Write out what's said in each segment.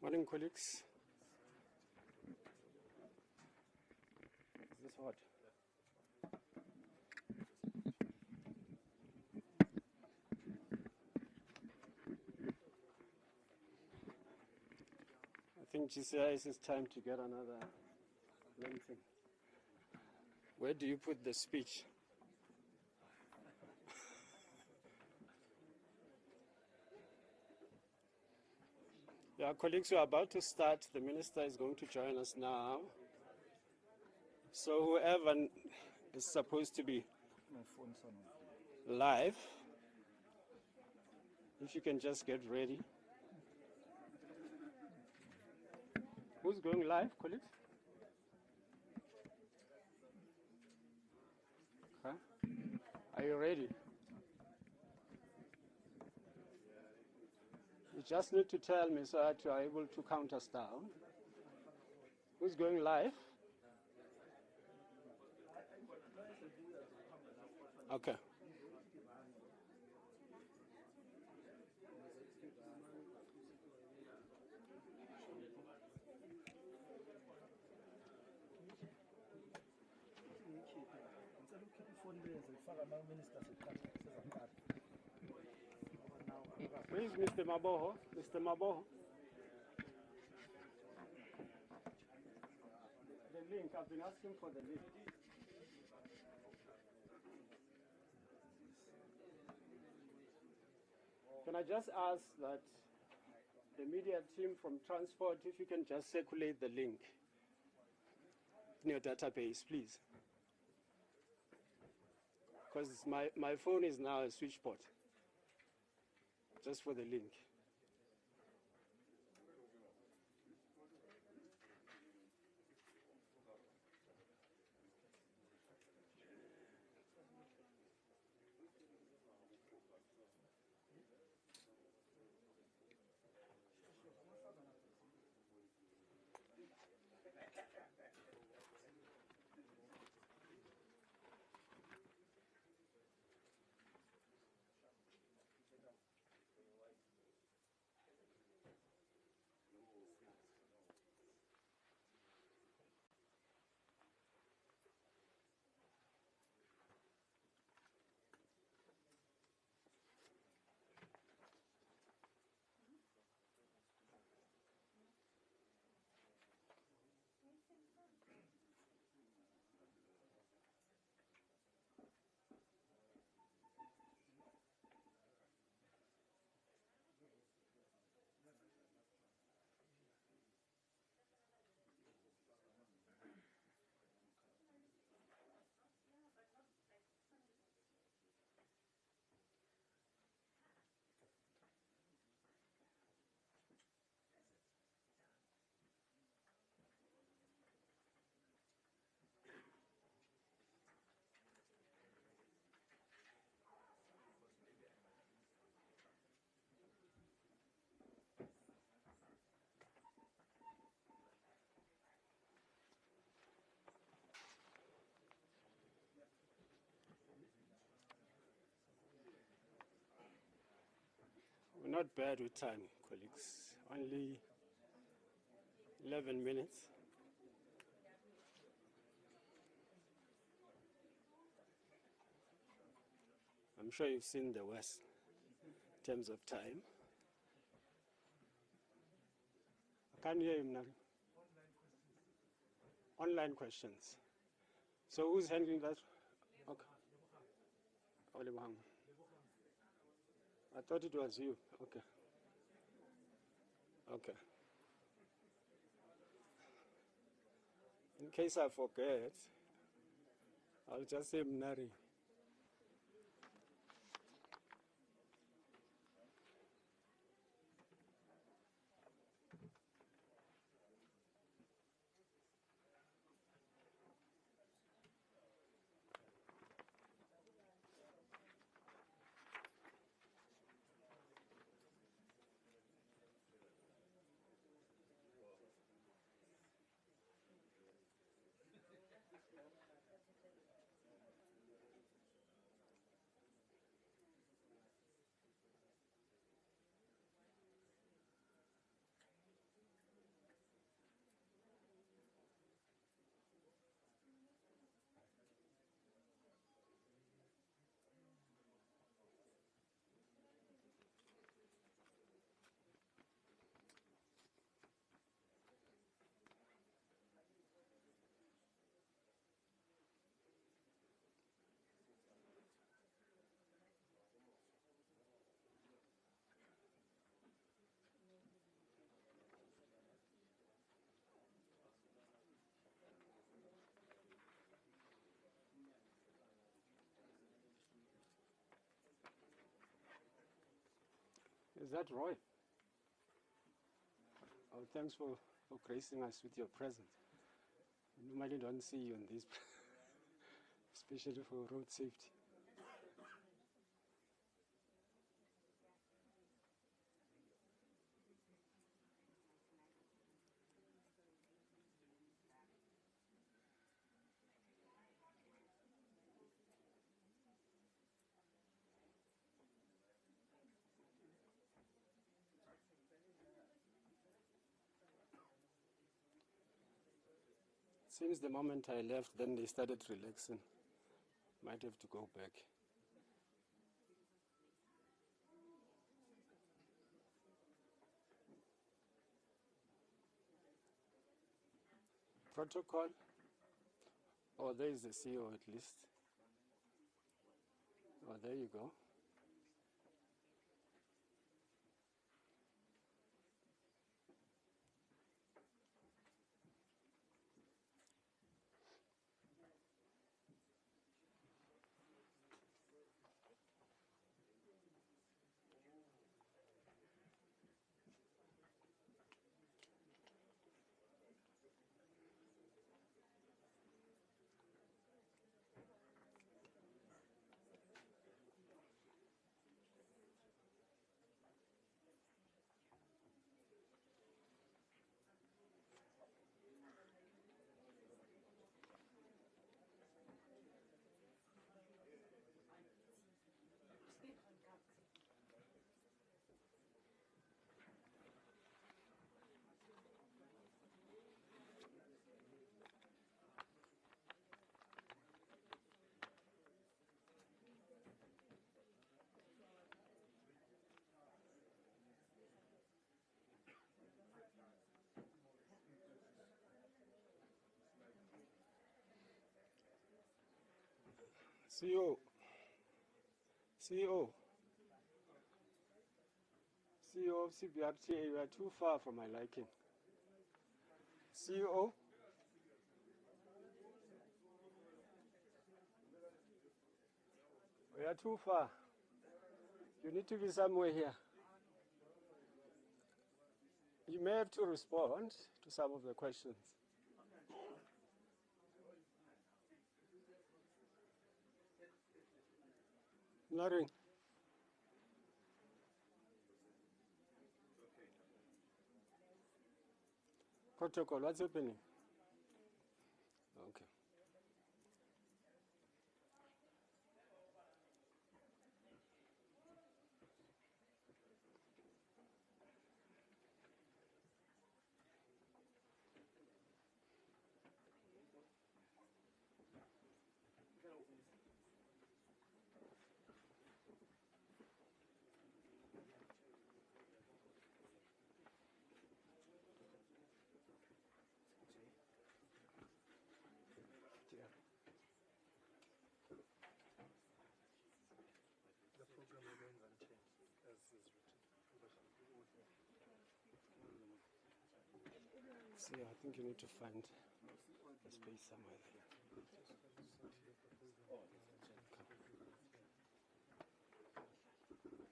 Morning, colleagues. Is this hot? I think GCIS is time to get another thing. Where do you put the speech? Yeah, colleagues, we are about to start. The minister is going to join us now. So whoever is supposed to be live, if you can just get ready. Who's going live, colleagues? Huh? Are you ready? You just need to tell me so that you are able to count us down. Who's going live? Okay. Where is Mr. Maboho? Mr. Maboho? The link, I've been asking for the link. Can I just ask that the media team from transport, if you can just circulate the link in your database, please. Because my phone is now a switchboard, just for the link. We're not bad with time, colleagues. Only 11 minutes. I'm sure you've seen the worst in terms of time. I can't hear him now. Online questions. So who's handling that? Okay. Olibang. I thought it was you. Okay. Okay. In case I forget, I'll just say Mnari. Is that Roy? Oh, thanks for gracing us with your presence. I normally don't see you in these, especially for road safety. Since the moment I left, then they started relaxing. Might have to go back. Protocol? Oh, there is the CEO at least. Oh, there you go. CEO. CEO. CEO of CBRTA, you are too far from my liking. CEO. We are too far. You need to be somewhere here. You may have to respond to some of the questions. Nothing. Protocol, what's happening? Okay. See, I think you need to find a space somewhere there.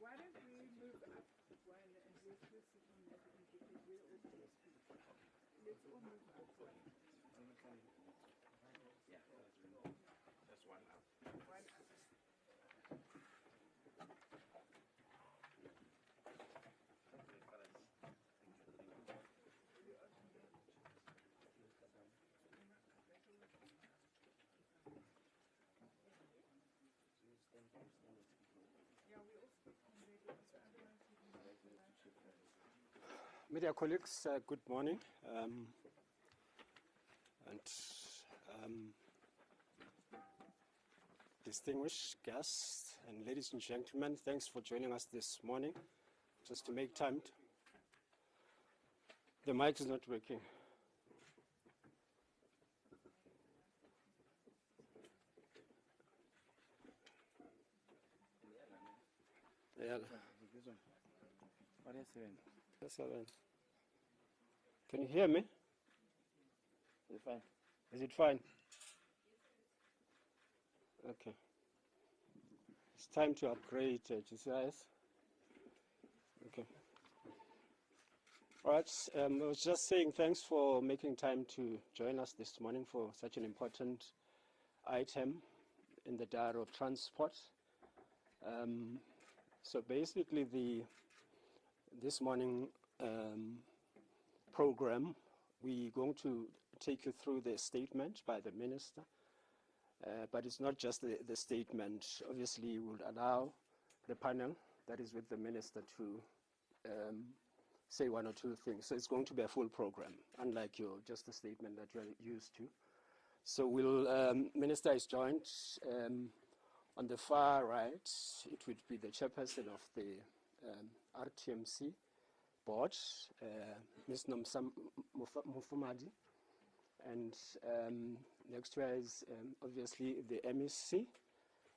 Why don't we move up one and we'll just sit on that end because we're all close to it. Let's all move up. Yeah, that's one up. One up. Media colleagues, good morning. Distinguished guests and ladies and gentlemen, thanks for joining us this morning. Just to make time. The mic is not working. Yeah. What is it? That's all right. Can you hear me? Is it fine? Is it fine? Okay. It's time to upgrade GCIS. Okay. All right. I was just saying thanks for making time to join us this morning for such an important item in the diary of transport. So basically, this morning program, we're going to take you through the statement by the minister, but it's not just the statement. Obviously, we'll allow the panel that is with the minister to say one or two things. So it's going to be a full program, unlike just a statement that you're used to. So minister is joined on the far right. It would be the chairperson of the RTMC board, Ms. Nomsa Mufumadi, and next to her is obviously the MEC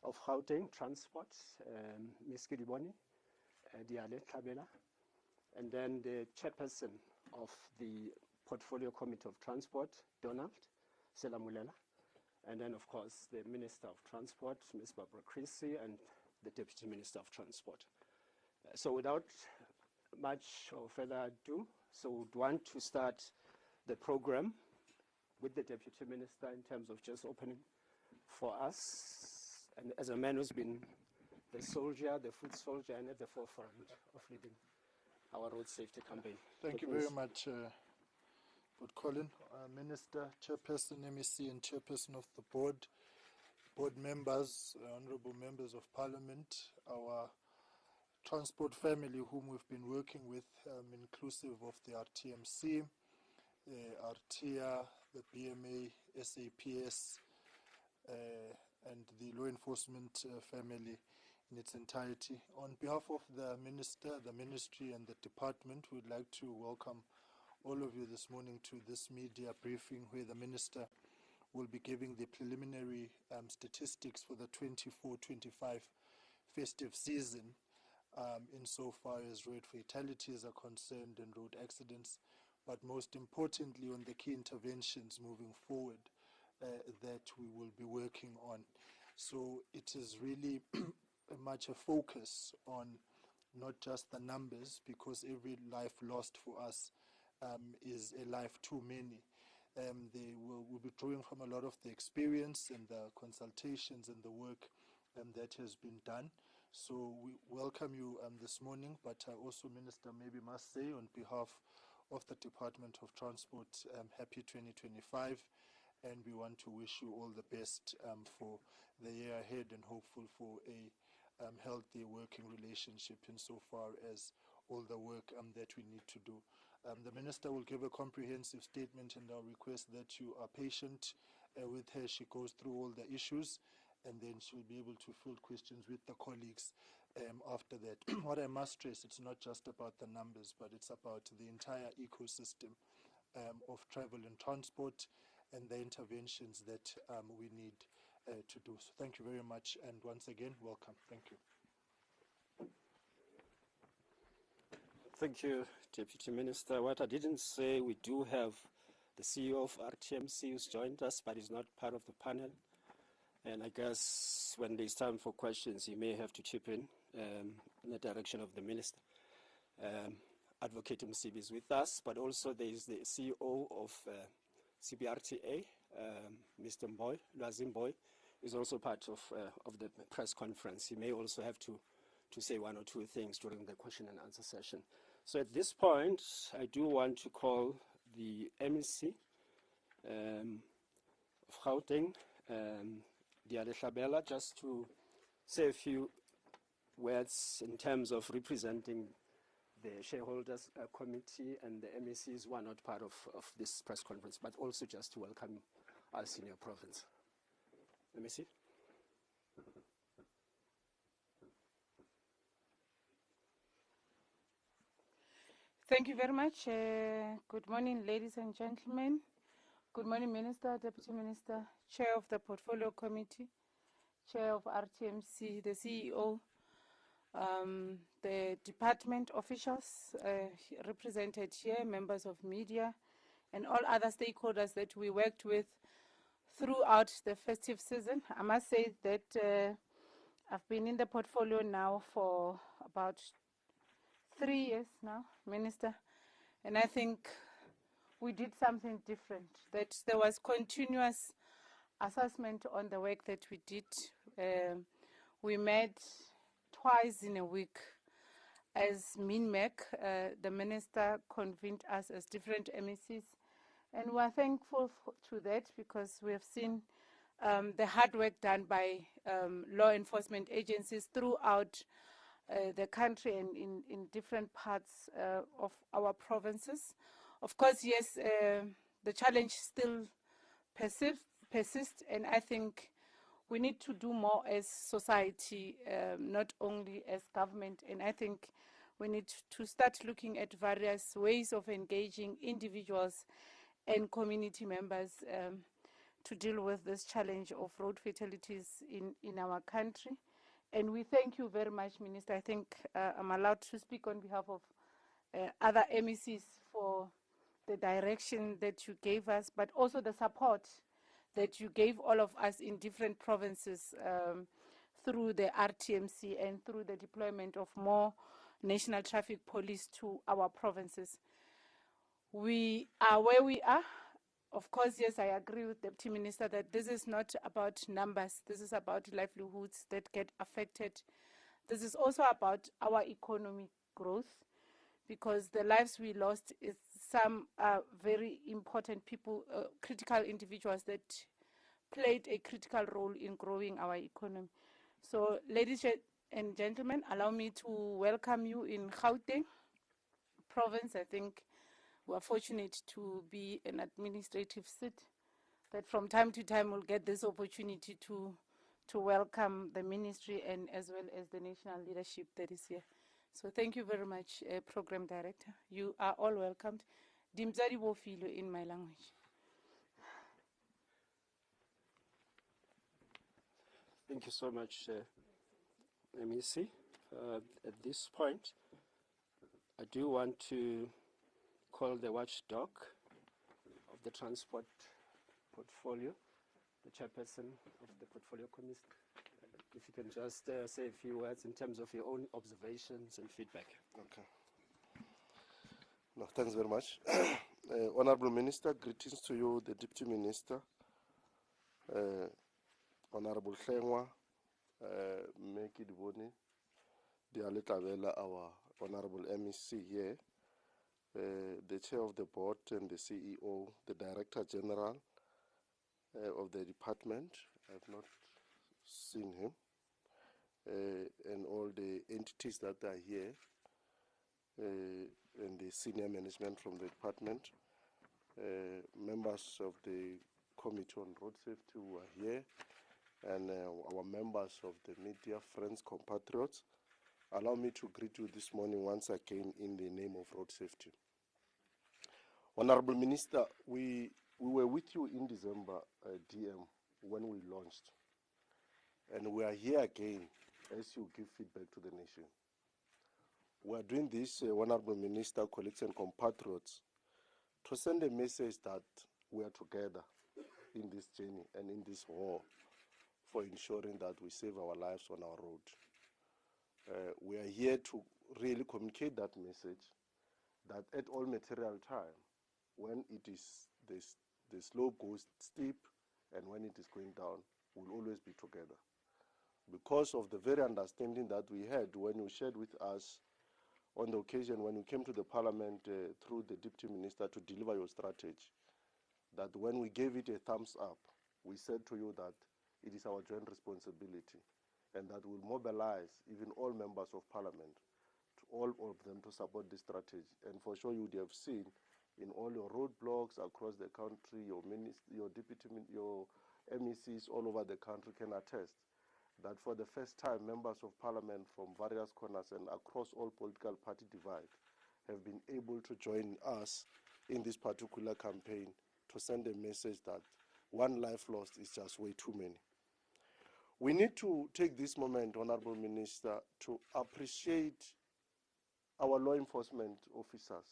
of Gauteng Transport, Ms. Kidiboni Diale Tlabela, and then the chairperson of the Portfolio Committee of Transport, Donald Selamulela, and then, of course, the Minister of Transport, Ms. Barbara Creecy, and the Deputy Minister of Transport. So without much or further ado, so we'd want to start the program with the Deputy Minister in terms of just opening for us, and as a man who's been the soldier, the foot soldier, and at the forefront of leading our road safety campaign. Thank you very much, Colin, Minister, Chairperson, MEC, and Chairperson of the board members, honorable members of Parliament, our transport family whom we've been working with, inclusive of the RTMC, RTIA, the BMA, SAPS, and the law enforcement family in its entirety. On behalf of the Minister, the Ministry, and the Department, we'd like to welcome all of you this morning to this media briefing where the Minister will be giving the preliminary statistics for the 24-25 festive season insofar as road fatalities are concerned and road accidents, but most importantly on the key interventions moving forward that we will be working on. So it is really much a focus on not just the numbers, because every life lost for us is a life too many. We'll be drawing from a lot of the experience and the consultations and the work that has been done. So we welcome you this morning, but also, Minister, maybe must say on behalf of the Department of Transport, happy 2025, and we want to wish you all the best for the year ahead and hopeful for a healthy working relationship insofar as all the work that we need to do. The Minister will give a comprehensive statement, and I'll request that you are patient with her. She goes through all the issues, and then she'll be able to field questions with the colleagues after that. What I must stress, it's not just about the numbers, but it's about the entire ecosystem of travel and transport and the interventions that we need to do. So thank you very much, and once again, welcome. Thank you. Thank you, Deputy Minister. What I didn't say, we do have the CEO of RTMC who's joined us, but he's not part of the panel. And I guess when there's time for questions, he may have to chip in the direction of the Minister. Advocate Msibi is with us, but also there is the CEO of CBRTA, Mr. Mboy, Lwazim Mboy, is also part of the press conference. He may also have to say one or two things during the question and answer session. So at this point, I do want to call the MEC of Gauteng, Diale Tlabela, just to say a few words in terms of representing the shareholders committee and the MECs who are not part of this press conference, but also just to welcome us in your province. MEC. Thank you very much. Good morning, ladies and gentlemen. Good morning, Minister, Deputy Minister, Chair of the Portfolio Committee, Chair of RTMC, the CEO, the department officials represented here, members of media, and all other stakeholders that we worked with throughout the festive season. I must say that I've been in the portfolio now for about 3 years now, Minister, and I think we did something different, that there was continuous assessment on the work that we did. We met twice in a week as MINMEC. The minister convened us as different MECs, and we are thankful to that, because we have seen the hard work done by law enforcement agencies throughout the country and in different parts of our provinces. Of course, yes, the challenge still persists, and I think we need to do more as society, not only as government. And I think we need to start looking at various ways of engaging individuals and community members to deal with this challenge of road fatalities in our country. And we thank you very much, Minister. I think I'm allowed to speak on behalf of other MECs for the direction that you gave us, but also the support that you gave all of us in different provinces through the RTMC and through the deployment of more National Traffic Police to our provinces. We are where we are. Of course, yes, I agree with the Deputy Minister that this is not about numbers. This is about livelihoods that get affected. This is also about our economic growth, because the lives we lost is some very important people, critical individuals that played a critical role in growing our economy. So, ladies and gentlemen, allow me to welcome you in Gauteng province. I think we are fortunate to be an administrative seat that from time to time will get this opportunity to welcome the ministry and as well as the national leadership that is here. So thank you very much, Program Director. You are all welcomed. Dimzari Bofilo in my language. Thank you so much, MEC. At this point, I do want to call the watchdog of the transport portfolio, the chairperson of the portfolio committee. If you can just say a few words in terms of your own observations and feedback. Okay. No, thanks very much. Honorable Minister, greetings to you, the Deputy Minister, Honorable Hlengwa, Meki Diboni, Dialetabela, our Honorable MEC here, the Chair of the Board and the CEO, the Director General of the department. I have not seen him, and all the entities that are here, and the senior management from the department, members of the Committee on Road Safety who are here, and our members of the media, friends, compatriots. Allow me to greet you this morning once again in the name of road safety. Honorable Minister, we were with you in December, DM, when we launched. And we are here again as you give feedback to the nation. We are doing this, Honorable Minister, colleagues and compatriots, to send a message that we are together in this journey and in this war for ensuring that we save our lives on our road. We are here to really communicate that message, that at all material time, when it is the slope goes steep and when it is going down, we'll always be together. Because of the very understanding that we had when you shared with us on the occasion when you came to the Parliament through the Deputy Minister to deliver your strategy, that when we gave it a thumbs up, we said to you that it is our joint responsibility and that we'll mobilize even all members of Parliament, to all of them to support this strategy. And for sure you would have seen in all your roadblocks across the country, your MECs all over the country can attest that for the first time, members of Parliament from various corners and across all political party divide have been able to join us in this particular campaign to send a message that one life lost is just way too many. We need to take this moment, Honorable Minister, to appreciate our law enforcement officers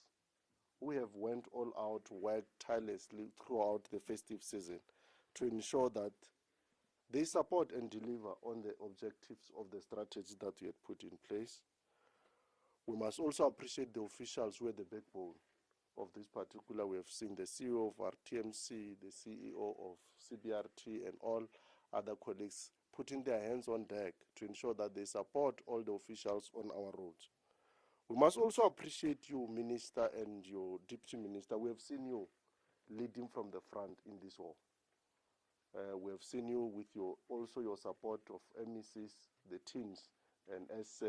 who have went all out, worked tirelessly throughout the festive season to ensure that they support and deliver on the objectives of the strategy that we had put in place. We must also appreciate the officials who are the backbone of this particular. We have seen the CEO of RTMC, the CEO of CBRT, and all other colleagues putting their hands on deck to ensure that they support all the officials on our roads. We must also appreciate you, Minister, and your Deputy Minister. We have seen you leading from the front in this war. We have seen you with also your support of MECs, the teams, and as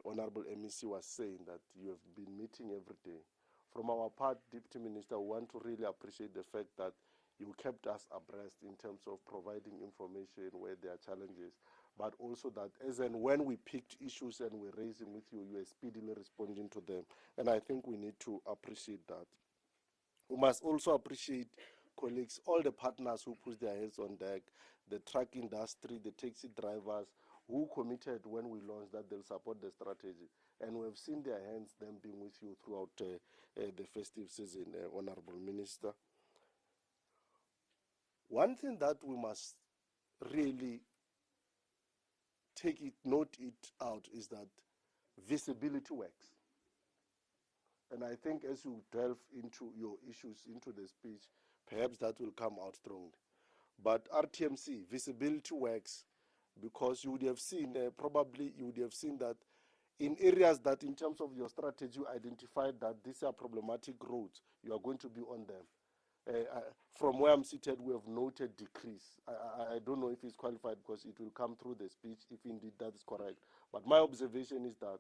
Honorable MEC was saying, that you have been meeting every day. From our part, Deputy Minister, we want to really appreciate the fact that you kept us abreast in terms of providing information where there are challenges, but also that as and when we picked issues and we raised them with you, you are speedily responding to them. And I think we need to appreciate that. We must also appreciate, colleagues, all the partners who put their heads on deck, the truck industry, the taxi drivers, who committed when we launched that they'll support the strategy. And we have seen their hands, them being with you throughout the festive season, Honorable Minister. One thing that we must really note it out is that visibility works. And I think as you delve into your issues, into the speech, perhaps that will come out strongly. But RTMC, visibility works, because you would have seen, probably you would have seen that in areas that in terms of your strategy, you identified that these are problematic roads, you are going to be on them. From where I'm seated, we have noted decrease. I don't know if it's qualified because it will come through the speech, if indeed that is correct. But my observation is that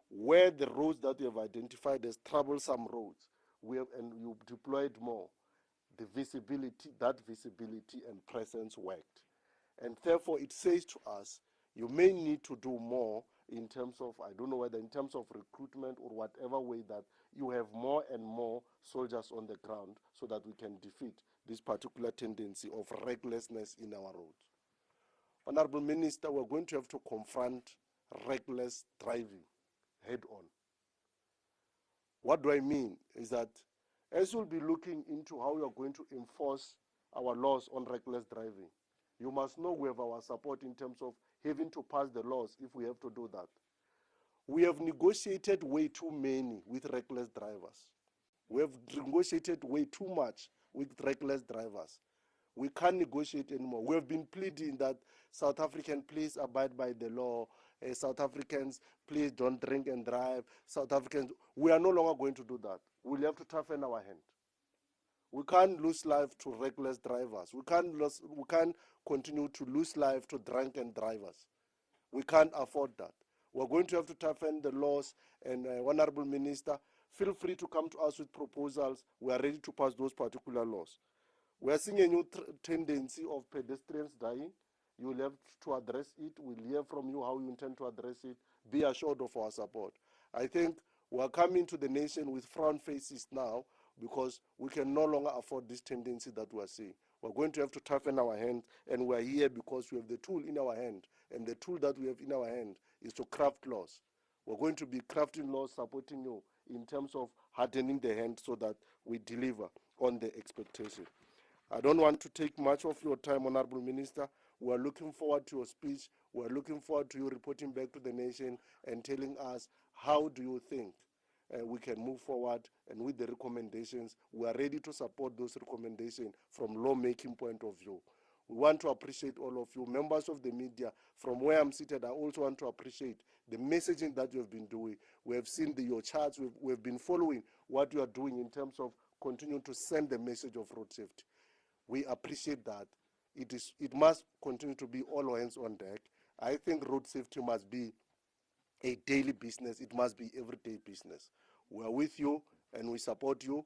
where the roads that we have identified as troublesome roads, and you deployed more, the visibility, that visibility and presence worked. And therefore, it says to us, you may need to do more in terms of, I don't know whether in terms of recruitment or whatever way, that you have more and more soldiers on the ground so that we can defeat this particular tendency of recklessness in our roads. Honorable Minister, we're going to have to confront reckless driving head on. What do I mean is that as you'll be looking into how you're going to enforce our laws on reckless driving, you must know we have our support in terms of having to pass the laws if we have to do that. We have negotiated way too many with reckless drivers. We have negotiated way too much with reckless drivers. We can't negotiate anymore. We have been pleading that South Africans, please abide by the law. South Africans, please don't drink and drive. South Africans, we are no longer going to do that. We'll have to toughen our hand. We can't lose life to reckless drivers. We can't continue to lose life to drunken drivers. We can't afford that. We're going to have to toughen the laws, and Honorable Minister, feel free to come to us with proposals. We are ready to pass those particular laws. We are seeing a new tendency of pedestrians dying. You will have to address it. We'll hear from you how you intend to address it. Be assured of our support. I think we are coming to the nation with frown faces now, because we can no longer afford this tendency that we are seeing. We're going to have to toughen our hand, and we are here because we have the tool in our hand, and the tool that we have in our hand is to craft laws. We're going to be crafting laws, supporting you in terms of hardening the hand so that we deliver on the expectation. I don't want to take much of your time, Honorable Minister. We are looking forward to your speech. We are looking forward to you reporting back to the nation and telling us how do you think we can move forward, and with the recommendations, we are ready to support those recommendations from lawmaking point of view. We want to appreciate all of you, members of the media. From where I'm seated, I also want to appreciate the messaging that you have been doing. We have seen your charts. We have been following what you are doing in terms of continuing to send the message of road safety. We appreciate that. It must continue to be all hands on deck. I think road safety must be a daily business. It must be everyday business. We are with you and we support you.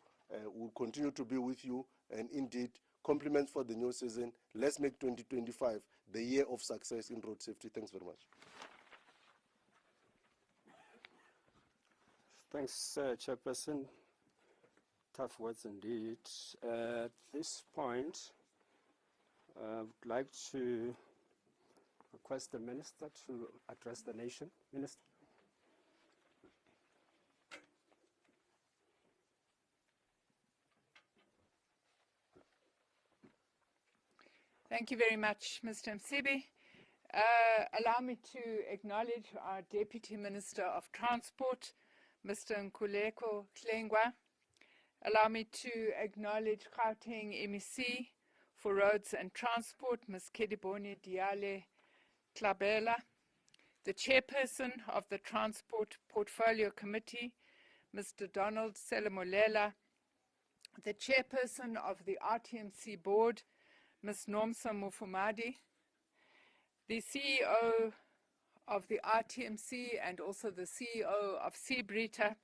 We'll continue to be with you, and indeed, compliments for the new season. Let's make 2025 the year of success in road safety. Thanks very much. Thanks, Chairperson. Tough words indeed. At this point, I would like to request the Minister to address the nation. Minister. Thank you very much, Mr. Msibi. Allow me to acknowledge our Deputy Minister of Transport, Mr. Mkhuleko Hlengwa. Allow me to acknowledge Gauteng MEC for Roads and Transport, Ms. Kedibone Diale Klabela, the Chairperson of the Transport Portfolio Committee, Mr. Donald Selemolela, the Chairperson of the RTMC Board, Ms. Nomsa Mufumadi, the CEO of the RTMC and also the CEO of Seabrita,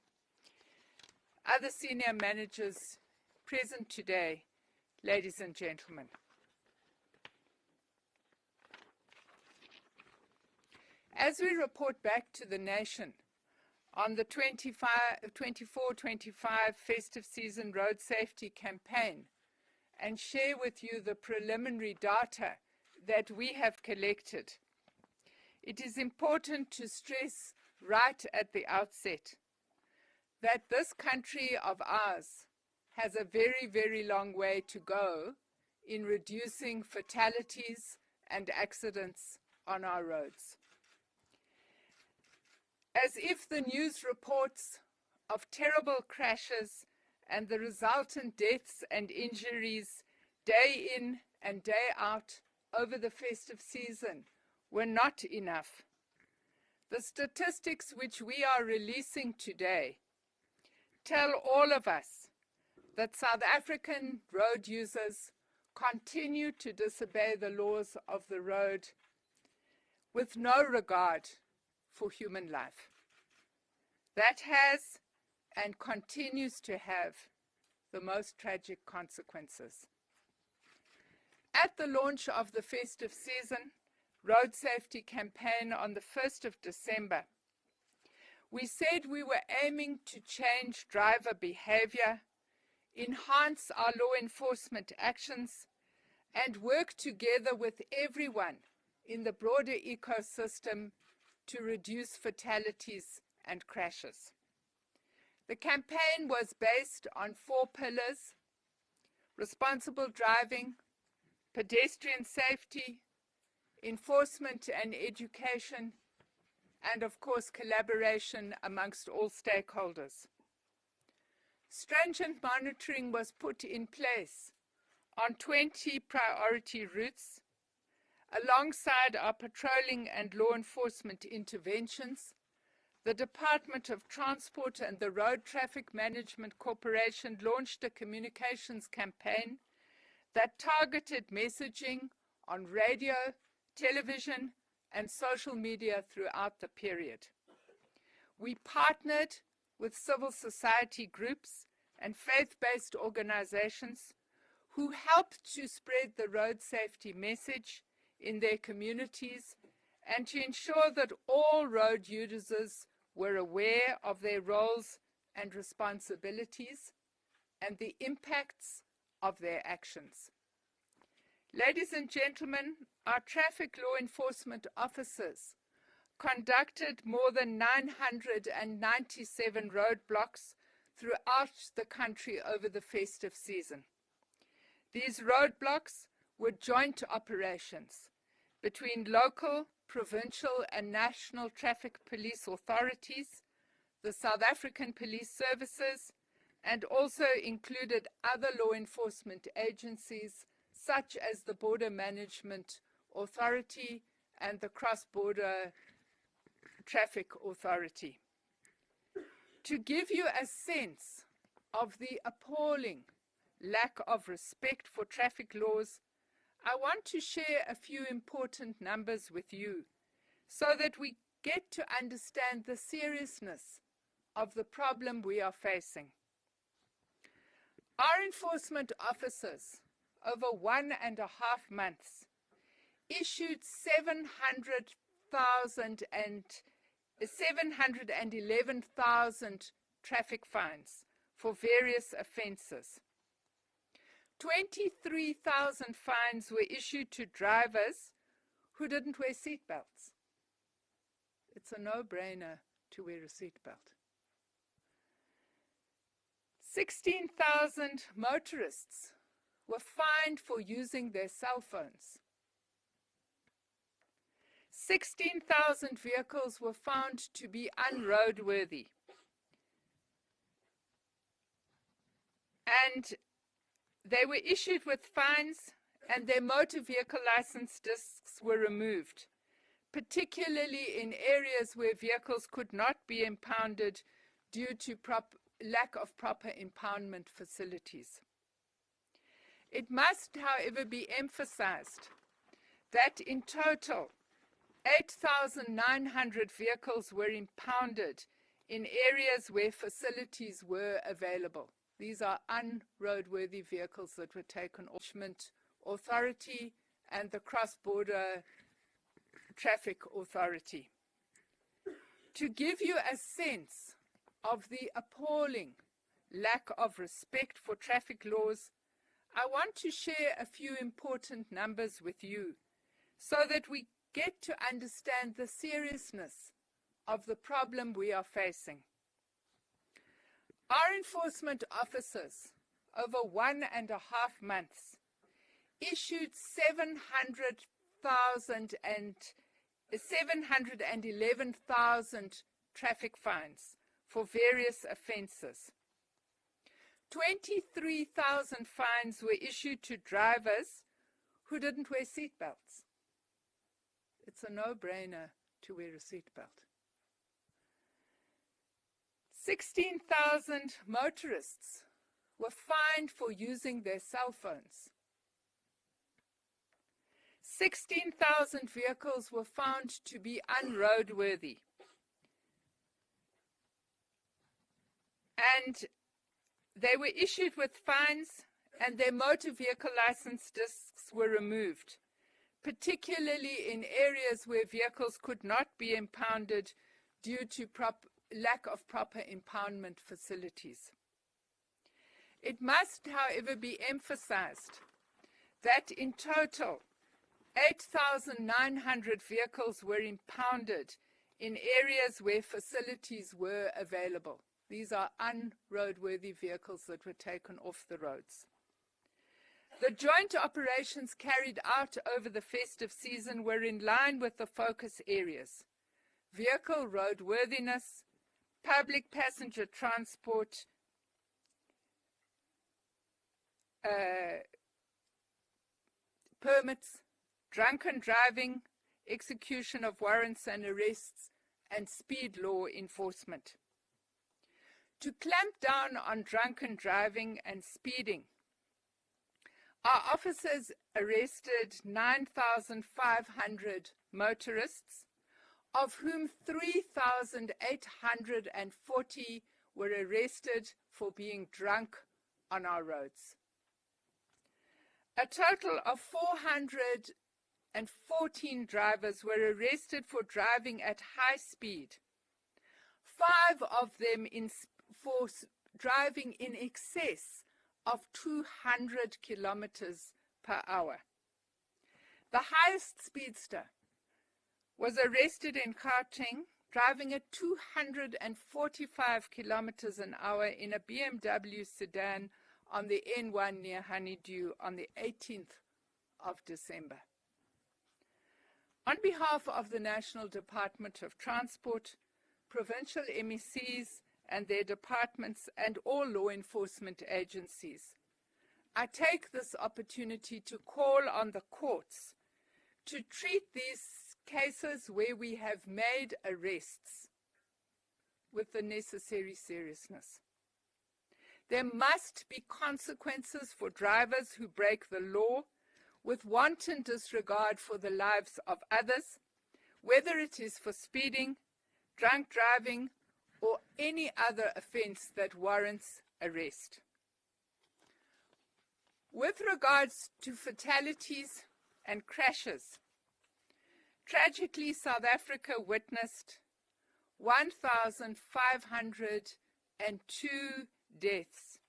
other senior managers present today, ladies and gentlemen. As we report back to the nation on the 24-25 festive season road safety campaign and share with you the preliminary data that we have collected, it is important to stress right at the outset that this country of ours has a very, very long way to go in reducing fatalities and accidents on our roads. As if the news reports of terrible crashes and the resultant deaths and injuries day in and day out over the festive season were not enough, the statistics which we are releasing today tell all of us that South African road users continue to disobey the laws of the road with no regard for human life. That has and continues to have the most tragic consequences. At the launch of the festive season road safety campaign on the 1st of December, we said we were aiming to change driver behavior, enhance our law enforcement actions, and work together with everyone in the broader ecosystem to reduce fatalities and crashes. The campaign was based on 4 pillars: responsible driving, pedestrian safety, enforcement and education, and of course collaboration amongst all stakeholders. Stringent monitoring was put in place on 20 priority routes. Alongside our patrolling and law enforcement interventions, the Department of Transport and the Road Traffic Management Corporation launched a communications campaign that targeted messaging on radio, television, and social media throughout the period. We partnered with civil society groups and faith-based organizations who helped to spread the road safety message in their communities and to ensure that all road users were aware of their roles and responsibilities and the impacts of their actions. Ladies and gentlemen, our traffic law enforcement officers conducted more than 997 roadblocks throughout the country over the festive season. These roadblocks were joint operations between local, provincial, and national traffic police authorities, the South African Police Services, and also included other law enforcement agencies such as the Border Management Authority and the Cross-Border Traffic Authority. To give you a sense of the appalling lack of respect for traffic laws, I want to share a few important numbers with you so that we get to understand the seriousness of the problem we are facing. Our enforcement officers, over 1.5 months, issued 711,000 traffic fines for various offences. 23,000 fines were issued to drivers who didn't wear seatbelts. It's a no-brainer to wear a seatbelt. 16,000 motorists were fined for using their cell phones. 16,000 vehicles were found to be unroadworthy. And they were issued with fines, and their motor vehicle license discs were removed, particularly in areas where vehicles could not be impounded due to lack of proper impoundment facilities. It must, however, be emphasized that in total, 8,900 vehicles were impounded in areas where facilities were available. These are unroadworthy vehicles that were taken off the authority and the cross-border traffic authority. To give you a sense of the appalling lack of respect for traffic laws, I want to share a few important numbers with you so that we get to understand the seriousness of the problem we are facing. Our enforcement officers, over 1.5 months, issued 711,000 traffic fines for various offences. 23,000 fines were issued to drivers who didn't wear seatbelts. It's a no-brainer to wear a seatbelt. 16,000 motorists were fined for using their cell phones. 16,000 vehicles were found to be unroadworthy. And they were issued with fines, and their motor vehicle license discs were removed, particularly in areas where vehicles could not be impounded due to lack of proper impoundment facilities. It must, however, be emphasized that in total, 8,900 vehicles were impounded in areas where facilities were available. These are unroadworthy vehicles that were taken off the roads. The joint operations carried out over the festive season were in line with the focus areas: vehicle roadworthiness, public passenger transport, permits, drunken driving, execution of warrants and arrests, and speed law enforcement. To clamp down on drunken driving and speeding, our officers arrested 9,500 motorists, of whom 3,840 were arrested for being drunk on our roads. A total of 414 drivers were arrested for driving at high speed, 5 of them for driving in excess of 200 kilometers per hour. The highest speedster was arrested in Gauteng driving at 245 kilometers an hour in a BMW sedan on the N1 near Honeydew on the 18th of December. On behalf of the National Department of Transport, provincial MECs and their departments and all law enforcement agencies, I take this opportunity to call on the courts to treat these cases where we have made arrests with the necessary seriousness. There must be consequences for drivers who break the law with wanton disregard for the lives of others, whether it is for speeding, drunk driving, or any other offense that warrants arrest. With regards to fatalities and crashes, tragically, South Africa witnessed 1,502 deaths,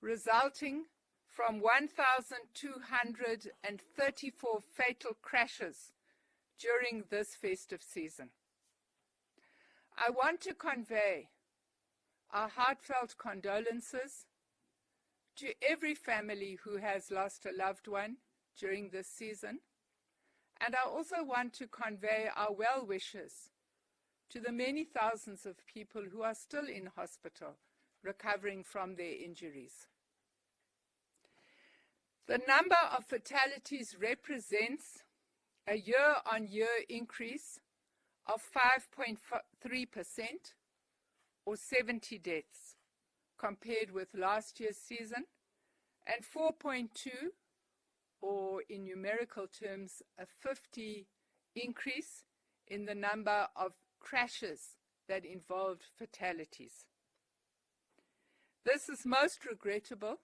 resulting from 1,234 fatal crashes during this festive season. I want to convey our heartfelt condolences to every family who has lost a loved one during this season, And I also want to convey our well wishes to the many thousands of people who are still in hospital recovering from their injuries. The number of fatalities represents a year-on-year increase of 5.3% or 70 deaths compared with last year's season, and 4.2, or in numerical terms, a 50 increase in the number of crashes that involved fatalities. This is most regrettable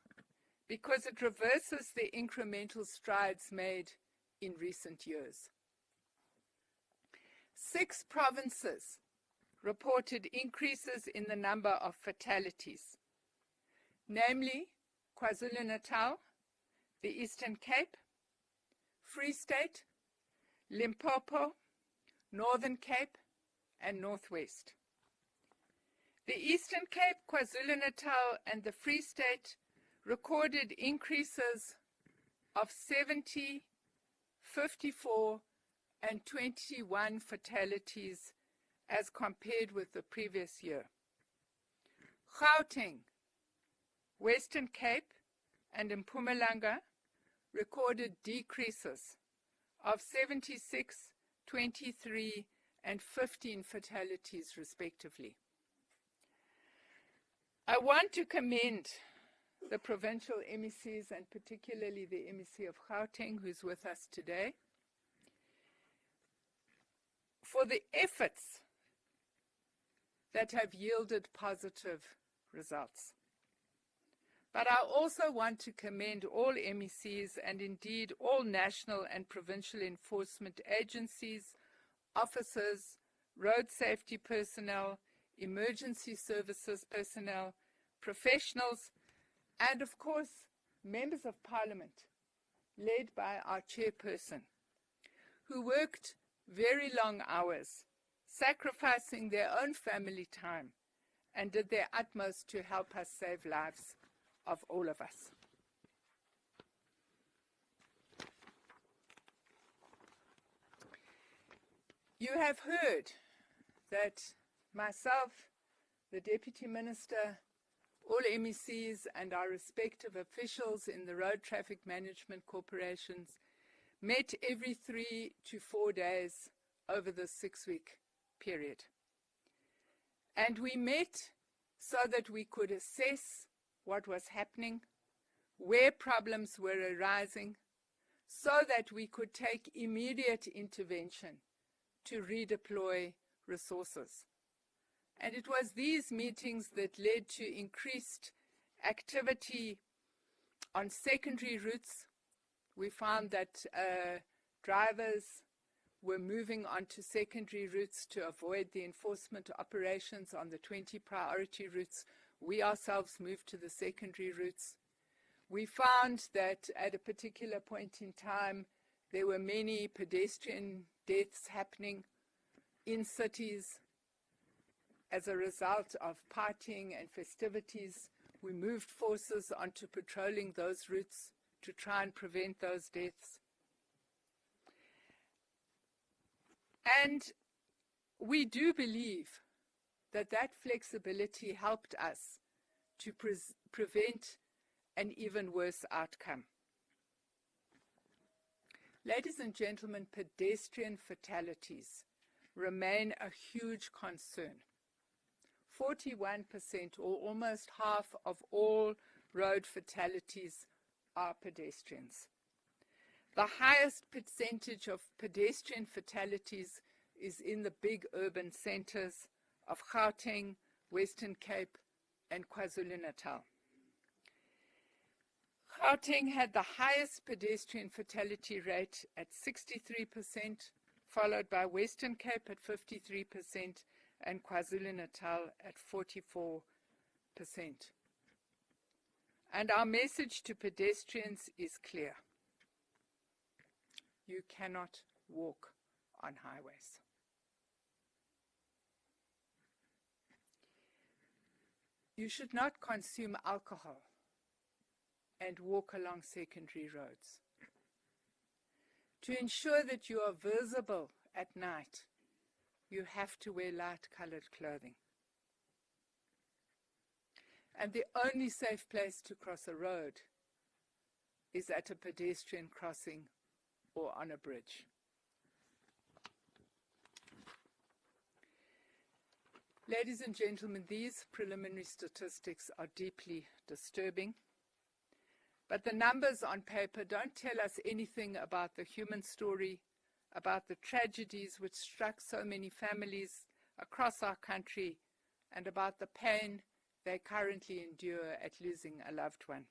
because it reverses the incremental strides made in recent years. 6 provinces reported increases in the number of fatalities, namely KwaZulu-Natal, the Eastern Cape, Free State, Limpopo, Northern Cape, and Northwest. The Eastern Cape, KwaZulu-Natal, and the Free State recorded increases of 70, 54, and 21 fatalities as compared with the previous year. Gauteng, Western Cape, and Mpumalanga recorded decreases of 76, 23, and 15 fatalities respectively. I want to commend the provincial MECs and particularly the MEC of Gauteng, who's with us today, for the efforts that have yielded positive results. But I also want to commend all MECs and indeed all national and provincial enforcement agencies, officers, road safety personnel, emergency services personnel, professionals, and of course, members of parliament, led by our chairperson, who worked very long hours, sacrificing their own family time, and did their utmost to help us save lives of all of us. You have heard that myself, the Deputy Minister, all MECs and our respective officials in the Road Traffic Management Corporations met every 3 to 4 days over this 6-week period. And we met so that we could assess what was happening, where problems were arising, so that we could take immediate intervention to redeploy resources. And it was these meetings that led to increased activity on secondary routes. We found that drivers were moving onto secondary routes to avoid the enforcement operations on the 20 priority routes. We ourselves moved to the secondary routes. We found that at a particular point in time, there were many pedestrian deaths happening in cities as a result of partying and festivities. We moved forces onto patrolling those routes to try and prevent those deaths. And we do believe that that flexibility helped us to prevent an even worse outcome. Ladies and gentlemen, pedestrian fatalities remain a huge concern. 41%, or almost half of all road fatalities, are pedestrians. The highest percentage of pedestrian fatalities is in the big urban centers of Gauteng, Western Cape, and KwaZulu-Natal. Gauteng had the highest pedestrian fatality rate at 63%, followed by Western Cape at 53%, and KwaZulu-Natal at 44%. And our message to pedestrians is clear. You cannot walk on highways. You should not consume alcohol and walk along secondary roads. To ensure that you are visible at night, you have to wear light-colored clothing. And the only safe place to cross a road is at a pedestrian crossing or on a bridge. Ladies and gentlemen, these preliminary statistics are deeply disturbing, but the numbers on paper don't tell us anything about the human story, about the tragedies which struck so many families across our country, and about the pain they currently endure at losing a loved one.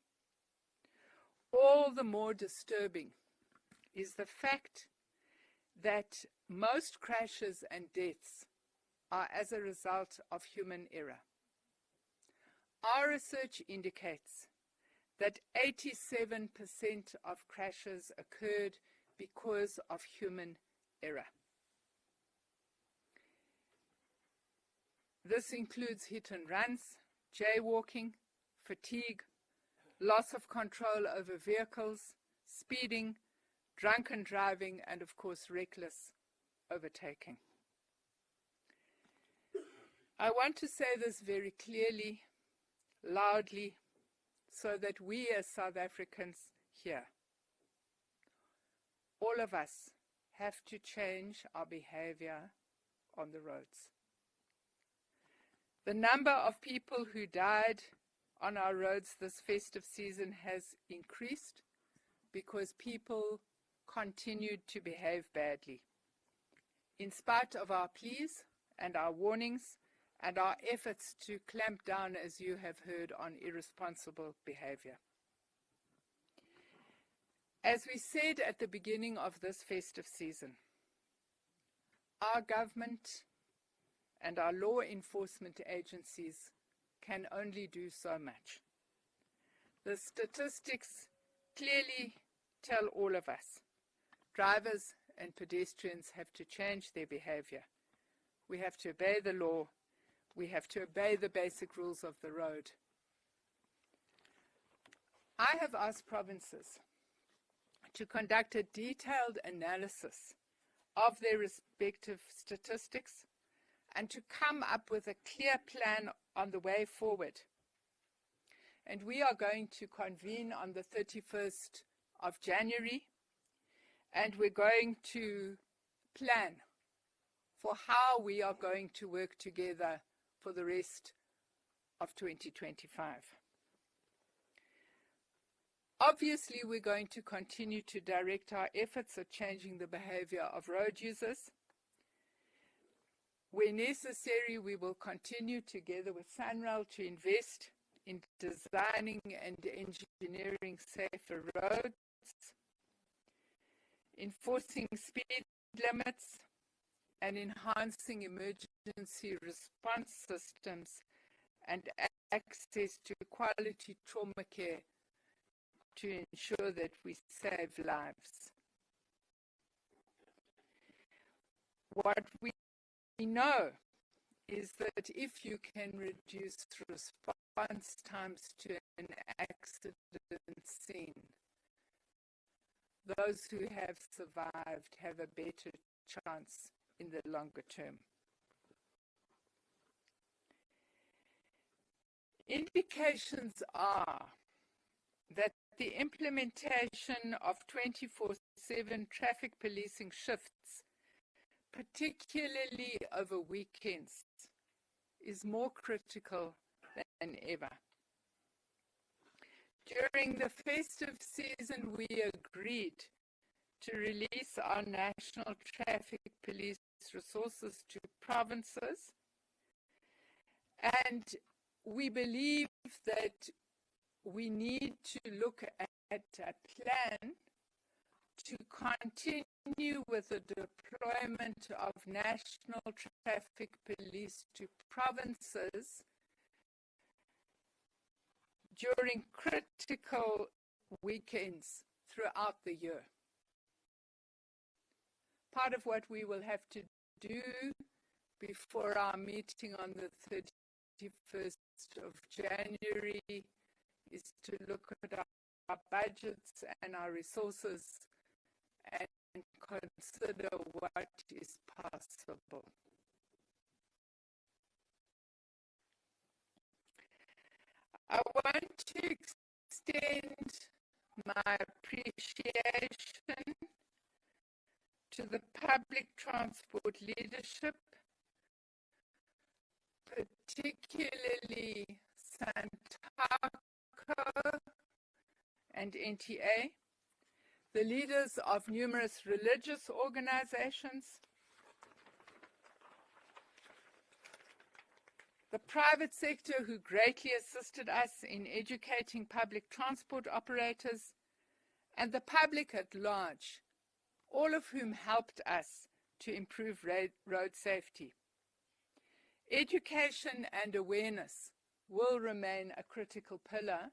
All the more disturbing is the fact that most crashes and deaths are as a result of human error. Our research indicates that 87% of crashes occurred because of human error. This includes hit and runs, jaywalking, fatigue, loss of control over vehicles, speeding, drunken driving, and of course reckless overtaking. I want to say this very clearly, loudly, so that we as South Africans hear. All of us have to change our behavior on the roads. The number of people who died on our roads this festive season has increased because people continued to behave badly. In spite of our pleas and our warnings and our efforts to clamp down, as you have heard, on irresponsible behavior. As we said at the beginning of this festive season, our government and our law enforcement agencies can only do so much. The statistics clearly tell all of us, drivers and pedestrians have to change their behavior. We have to obey the law. We have to obey the basic rules of the road. I have asked provinces to conduct a detailed analysis of their respective statistics and to come up with a clear plan on the way forward. And we are going to convene on the 31st of January, and we're going to plan for how we are going to work together for the rest of 2025. Obviously, we're going to continue to direct our efforts at changing the behavior of road users. Where necessary, we will continue together with SANRAL to invest in designing and engineering safer roads, enforcing speed limits, and enhancing emergency response systems and access to quality trauma care to ensure that we save lives. What we know is that if you can reduce response times to an accident scene, those who have survived have a better chance in the longer term. Indications are that the implementation of 24/7 traffic policing shifts, particularly over weekends, is more critical than ever. During the festive season, we agreed to release our national traffic police resources to provinces, and we believe that we need to look at a plan to continue with the deployment of national traffic police to provinces during critical weekends throughout the year. Part of what we will have to do before our meeting on the 31st of January is to look at our budgets and our resources and and consider what is possible. I want to extend my appreciation to the public transport leadership, particularly Santaco and NTA, the leaders of numerous religious organizations, the private sector who greatly assisted us in educating public transport operators, and the public at large, all of whom helped us to improve road safety. Education and awareness will remain a critical pillar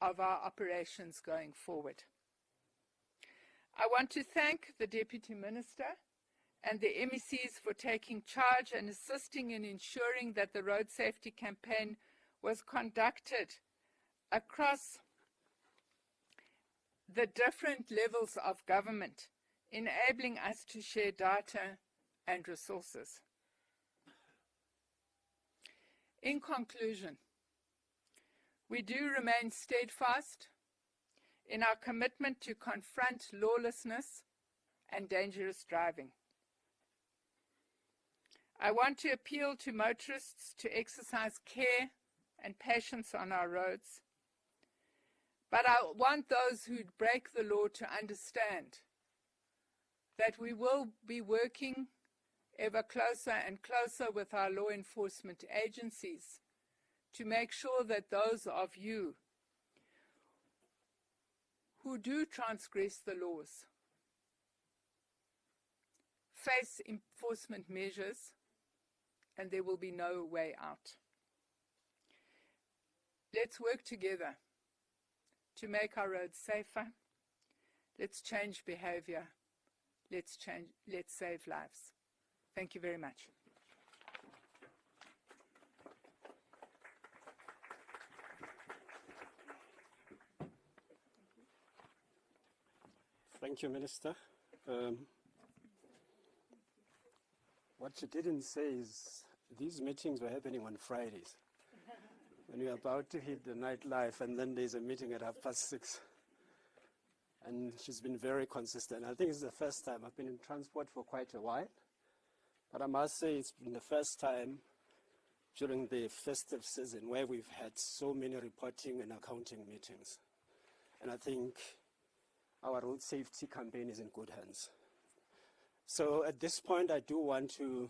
of our operations going forward. I want to thank the Deputy Minister and the MECs for taking charge and assisting in ensuring that the road safety campaign was conducted across the different levels of government, enabling us to share data and resources. In conclusion, we do remain steadfast in our commitment to confront lawlessness and dangerous driving. I want to appeal to motorists to exercise care and patience on our roads, but I want those who break the law to understand that we will be working ever closer and closer with our law enforcement agencies to make sure that those of you who do transgress the laws face enforcement measures and there will be no way out. Let's work together to make our roads safer. Let's change behavior. Let's save lives. Thank you very much. Thank you, Minister. What you didn't say is these meetings were happening on Fridays when you're about to hit the nightlife, and then there's a meeting at 6:30. And she's been very consistent. I think it's the first time. I've been in transport for quite a while, but I must say it's been the first time during the festive season where we've had so many reporting and accounting meetings. And I think our road safety campaign is in good hands. So at this point, I do want to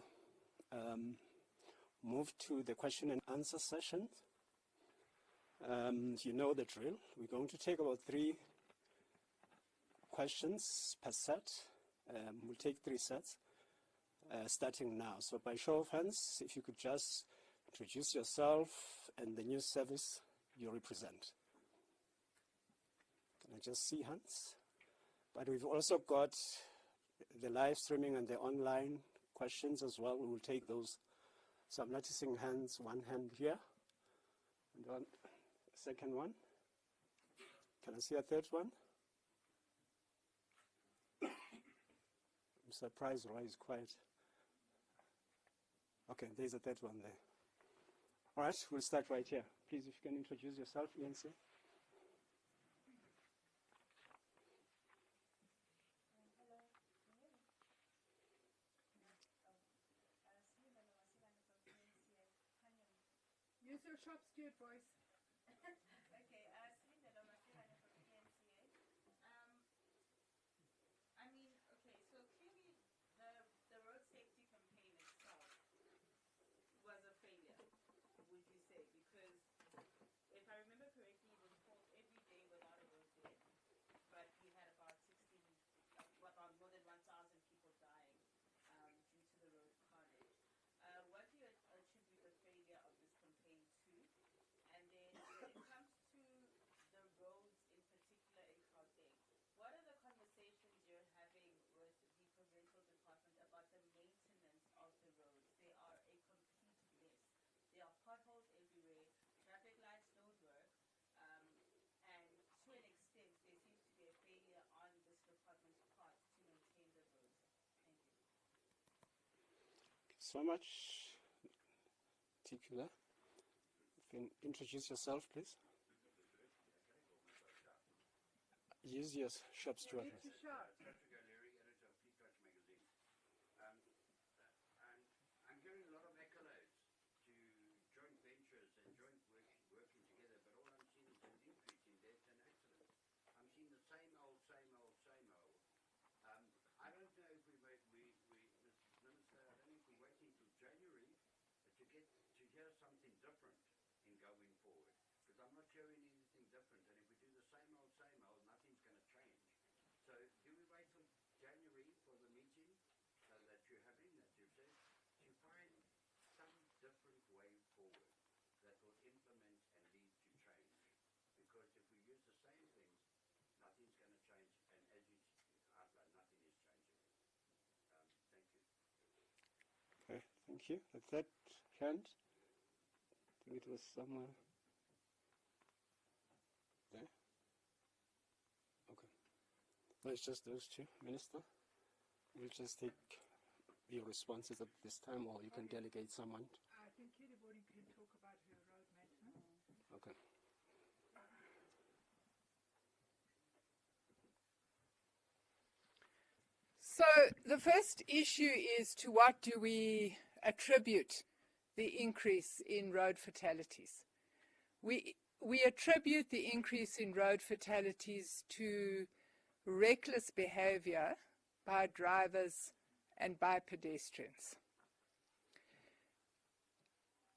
move to the question and answer session. You know the drill. We're going to take about 3 questions per set. We'll take 3 sets starting now. So by show of hands, if you could just introduce yourself and the news service you represent. Can I just see hands? But we've also got the live streaming and the online questions as well. We will take those. So I'm noticing hands, 1 hand here, and one second one. Can I see a third one? I'm surprised Roy is quiet. Okay, there's a third one there. All right, we'll start right here. Please, if you can introduce yourself, Yancy. Use your shop steward voice. Okay, Celinda Lomasihane from PNCA. Okay, so clearly the road safety campaign itself was a failure, would you say? Because if I remember correctly, it was called every day without a road death, but we had about more than 1,000 people dying due to the road carnage. What do you attribute the failure of this campaign to? And then when it comes to the roads in particular in Gauteng, what are the conversations you're having with the provincial department about the maintenance of the roads? They are a complete mess. There are potholes everywhere, traffic lights don't work, and to an extent there seems to be a failure on this department's part to maintain so much. Tikula. You can introduce yourself, please. Use your shop steward. I'm hearing a lot of accolades to joint ventures and joint working together, but all I'm seeing is an increase in deaths and accidents. I'm seeing the same old, same old, same old. I don't know if Mr. Minister, I don't know if we're waiting till January to hear something different in going forward, because I'm not hearing anything different. And if we do the same old, nothing's going to change. So do we wait till January for the meeting that you're having, that you've said, to find some different way forward that will implement and lead to change? Because if we use the same things, nothing's going to change. And as you outlined, nothing is changing. Thank you. Okay, thank you. The third hand, I think it was somewhere there. Okay. No, it's just those two, Minister. We'll just take your responses at this time, or you can delegate someone. I think anybody can talk about her roadmap. Okay. So the first issue is, to what do we attribute the increase in road fatalities? We attribute the increase in road fatalities to reckless behavior by drivers and by pedestrians.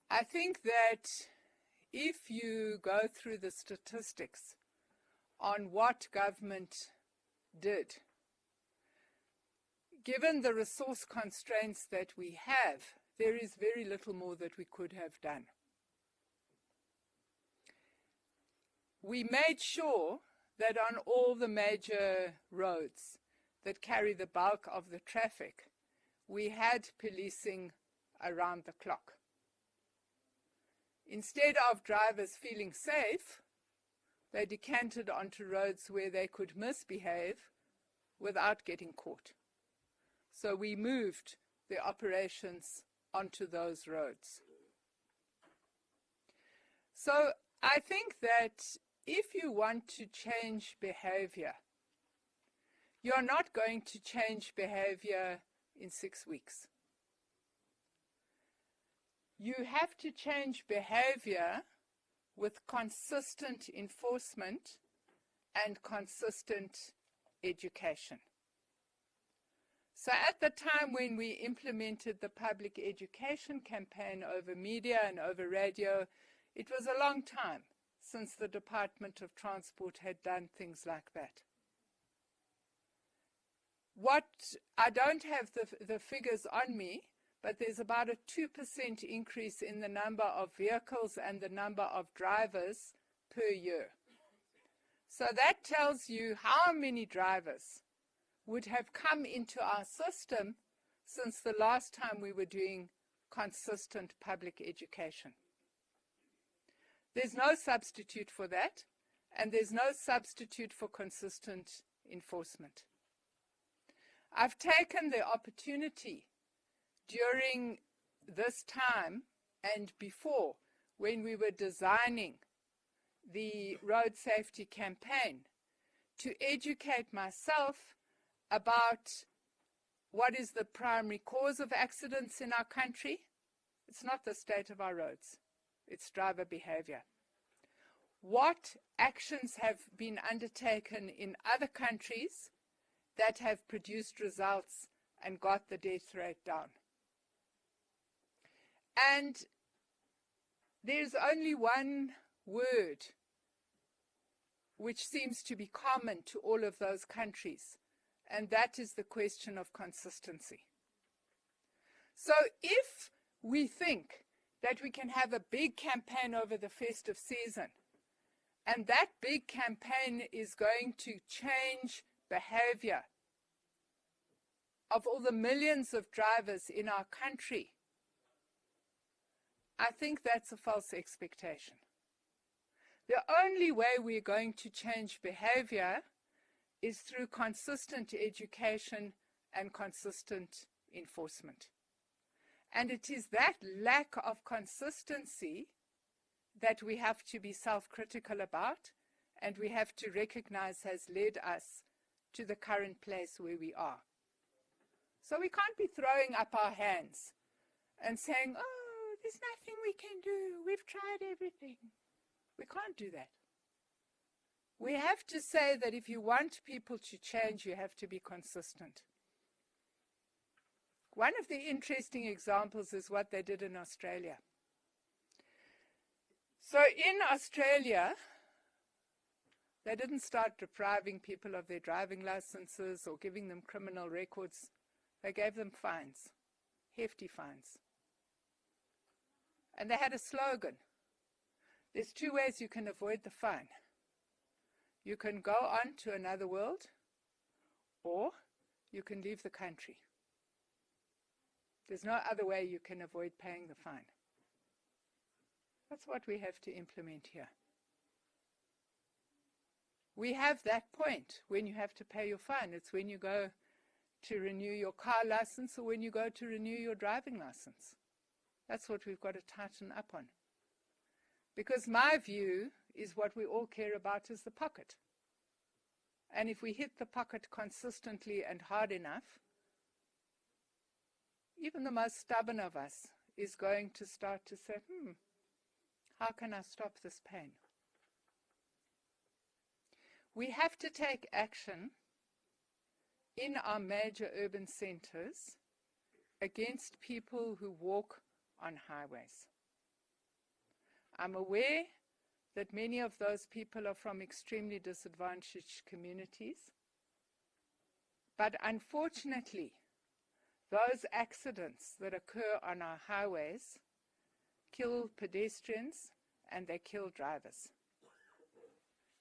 I think that if you go through the statistics on what government did, given the resource constraints that we have, there is very little more that we could have done. We made sure that on all the major roads that carry the bulk of the traffic, we had policing around the clock. Instead of drivers feeling safe, they decanted onto roads where they could misbehave without getting caught. So we moved the operations onto those roads. So I think that if you want to change behavior, you're not going to change behavior in 6 weeks. You have to change behavior with consistent enforcement and consistent education. So at the time when we implemented the public education campaign over media and over radio, it was a long time since the Department of Transport had done things like that. I don't have the figures on me, but there's about a 2% increase in the number of vehicles and the number of drivers per year. So that tells you how many drivers would have come into our system since the last time we were doing consistent public education. There's no substitute for that, and there's no substitute for consistent enforcement. I've taken the opportunity during this time and before, when we were designing the road safety campaign, to educate myself about what is the primary cause of accidents in our country. It's not the state of our roads, it's driver behavior. What actions have been undertaken in other countries that have produced results and got the death rate down? And there's only one word which seems to be common to all of those countries, and that is the question of consistency. So if we think that we can have a big campaign over the festive season, and that big campaign is going to change behavior of all the millions of drivers in our country, I think that's a false expectation. The only way we're going to change behavior is through consistent education and consistent enforcement. And it is that lack of consistency that we have to be self-critical about, and we have to recognize has led us to the current place where we are. So we can't be throwing up our hands and saying, oh, there's nothing we can do. We've tried everything. We can't do that. We have to say that if you want people to change, you have to be consistent. One of the interesting examples is what they did in Australia. So in Australia, they didn't start depriving people of their driving licenses or giving them criminal records. They gave them fines, hefty fines. And they had a slogan. There's two ways you can avoid the fine. You can go on to another world, or you can leave the country. There's no other way you can avoid paying the fine. That's what we have to implement here. We have that point when you have to pay your fine. It's when you go to renew your car license or when you go to renew your driving license. That's what we've got to tighten up on. Because my view is what we all care about is the pocket. And if we hit the pocket consistently and hard enough, even the most stubborn of us is going to start to say, how can I stop this pain? We have to take action in our major urban centers against people who walk on highways. I'm aware that many of those people are from extremely disadvantaged communities, but unfortunately, those accidents that occur on our highways kill pedestrians and they kill drivers.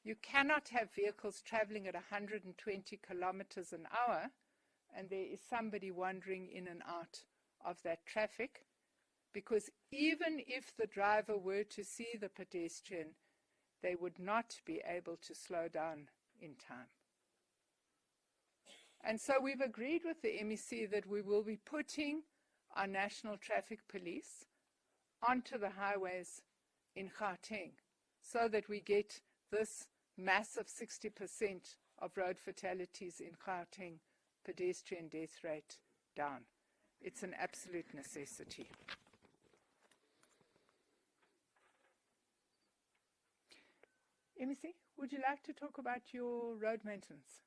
You cannot have vehicles traveling at 120 kilometers an hour and there is somebody wandering in and out of that traffic, because even if the driver were to see the pedestrian, they would not be able to slow down in time. And so we've agreed with the MEC that we will be putting our National Traffic Police onto the highways in Gauteng so that we get this massive 60% of road fatalities in Gauteng pedestrian death rate down. It's an absolute necessity. MEC, would you like to talk about your road maintenance?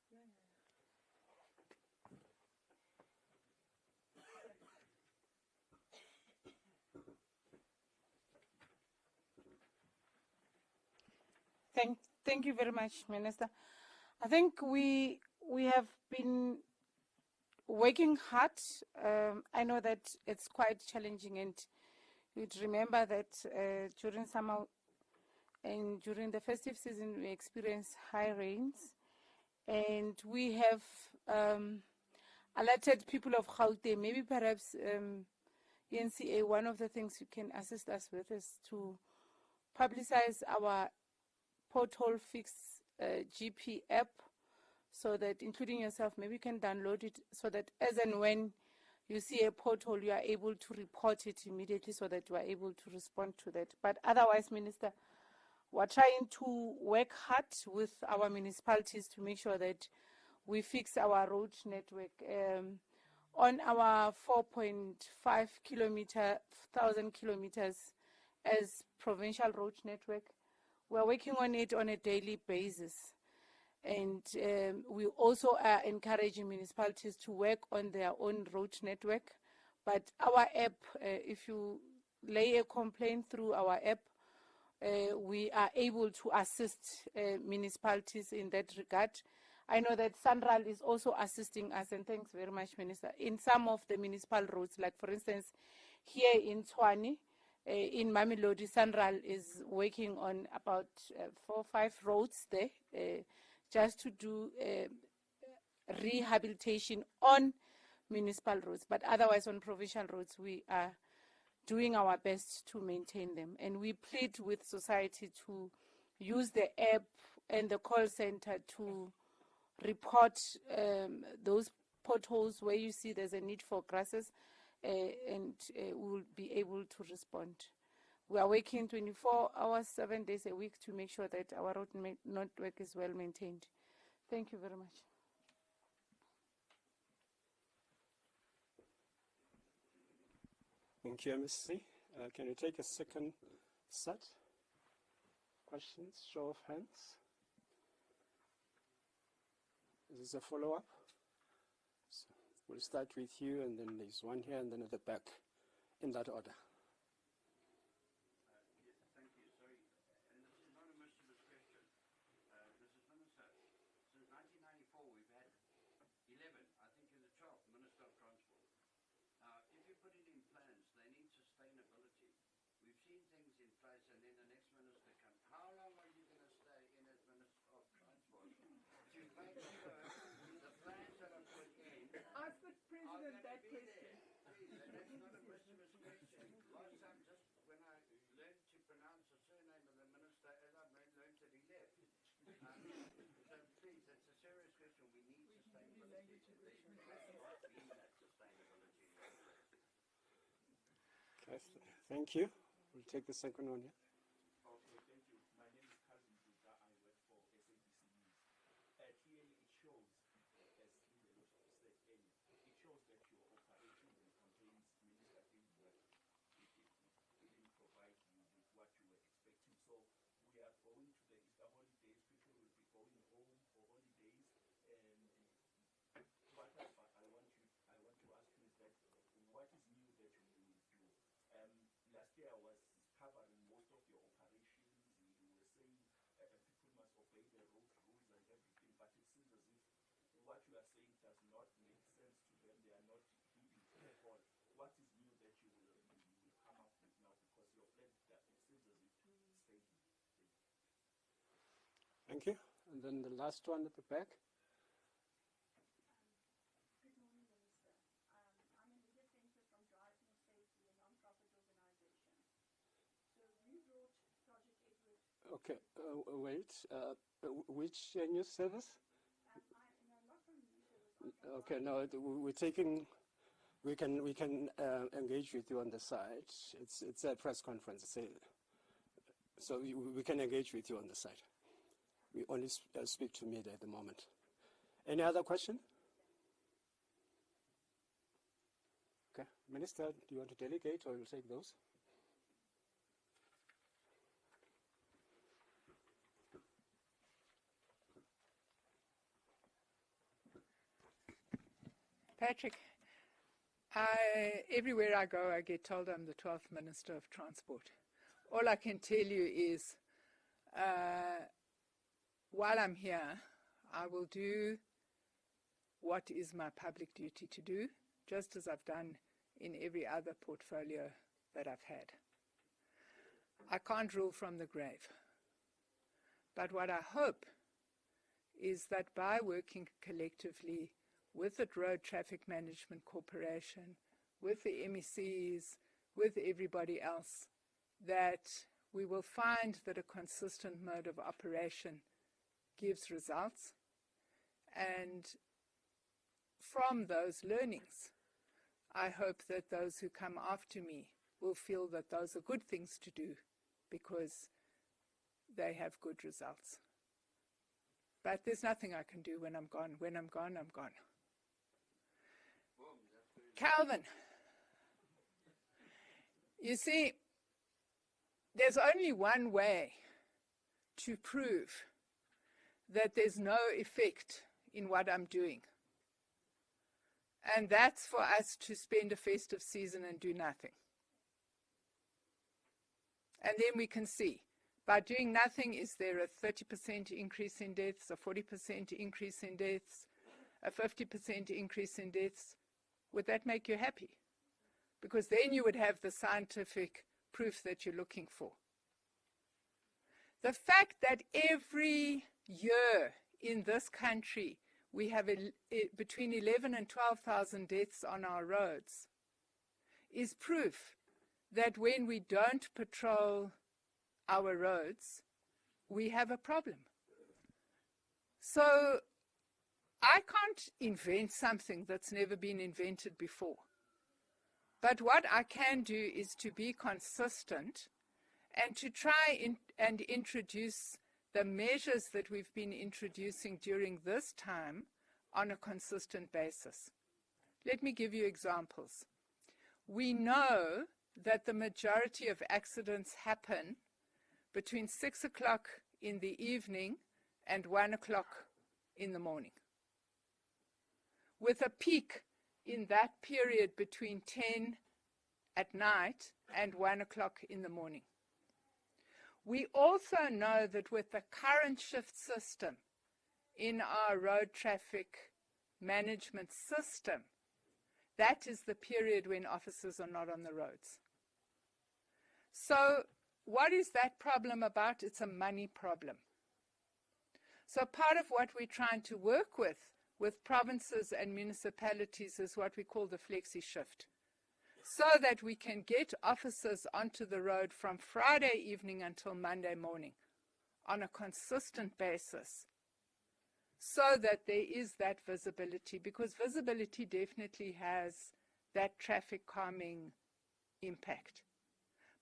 Thank you very much, Minister. I think we have been working hard. I know that it's quite challenging, and you'd remember that during summer and during the festive season we experience high rains, and we have alerted people of Gauteng. Maybe perhaps NCA, one of the things you can assist us with is to publicize our pothole fix GP app, so that, including yourself, maybe you can download it so that as and when you see a pothole, you are able to report it immediately so that you are able to respond to that. But otherwise, Minister, we're trying to work hard with our municipalities to make sure that we fix our road network. On our 4.5 thousand kilometers as provincial road network, we're working on it on a daily basis. And we also are encouraging municipalities to work on their own road network. But our app, if you lay a complaint through our app, we are able to assist municipalities in that regard. I know that Sanral is also assisting us, and thanks very much, Minister, in some of the municipal roads, like for instance, here in Tshwane, in Mamelodi, Sanral is working on about 4 or 5 roads there, just to do rehabilitation on municipal roads. But otherwise, on provincial roads, we are doing our best to maintain them. And we plead with society to use the app and the call center to report those potholes where you see there's a need for grasses. and we will be able to respond. We are working 24 hours, 7 days a week to make sure that our road network is well maintained. Thank you very much. Thank you, MSC. Can you take a second set? Questions, show of hands. Is this a follow-up? So we'll start with you, and then there's one here, and then at the back, in that order. Yes, thank you. Sorry, and this is not a mischievous question. Mrs. Minister, since 1994 we've had 11, I think you're the 12th Minister of Transport. Now, if you're putting in plans, they need sustainability. We've seen things in place, and then the next minister comes. How long are you going to stay in as Minister of Transport? To make sure the plans that are put in Ask the are President going that to be question. there. Please, and that's not a mischievous question. Last time, just when I learned to pronounce the surname of the minister, as I learned that he left. So please, it's a serious question. We need sustainability. There has not been that sustainability in your place. Okay, thank you. We'll take the second one here. Okay, thank you. My name is Calvin Duda. I work for SABC News. Clearly, it shows, as Hlengwa said earlier, it shows that your operations and campaigns, Minister Hlengwa, didn't provide you with what you were expecting. So we are going to the Easter holidays. People will be going home for holidays, and what I want to ask you is that what is new that you will do? Last year I was covering most of your operations. You were saying people must obey the road rules and everything, but it seems as if what you are saying does not make sense to them. They are not heeding at all. What is new that you will come up with now? Because your plan, it seems as if it's failing. Thank you. And then the last one at the back. Good morning, Minister. I'm a media center from Drive More Safety, a non-profit organization. So we brought Project Edward. Okay, wait. Which news service? No, not from news service. I'm from Okay, no, we're taking. We can engage with you on the side. It's a press conference, so we can engage with you on the side. We only speak to media at the moment. Any other question? Okay, Minister, do you want to delegate, or you'll take those? Patrick, everywhere I go, I get told I'm the 12th Minister of Transport. All I can tell you is, while I'm here, I will do what is my public duty to do, just as I've done in every other portfolio that I've had. I can't rule from the grave. But what I hope is that by working collectively with the Road Traffic Management Corporation, with the MECs, with everybody else, that we will find that a consistent mode of operation gives results. And from those learnings, I hope that those who come after me will feel that those are good things to do because they have good results. But there's nothing I can do when I'm gone. When I'm gone, I'm gone. Calvin, you see, there's only one way to prove that there's no effect in what I'm doing. And that's for us to spend a festive season and do nothing. And then we can see, by doing nothing, is there a 30% increase in deaths, a 40% increase in deaths, a 50% increase in deaths? Would that make you happy? Because then you would have the scientific proof that you're looking for. The fact that every year in this country we have between 11 and 12,000 deaths on our roads is proof that when we don't patrol our roads, we have a problem. So I can't invent something that's never been invented before. But what I can do is to be consistent and to try and introduce the measures that we've been introducing during this time on a consistent basis. Let me give you examples. We know that the majority of accidents happen between 6 o'clock in the evening and 1 o'clock in the morning, with a peak in that period between 10 at night and 1 o'clock in the morning. We also know that with the current shift system in our road traffic management system, that is the period when officers are not on the roads. So what is that problem about? It's a money problem. So part of what we're trying to work with provinces and municipalities is what we call the flexi shift, so that we can get officers onto the road from Friday evening until Monday morning on a consistent basis, so that there is that visibility, because visibility definitely has that traffic calming impact.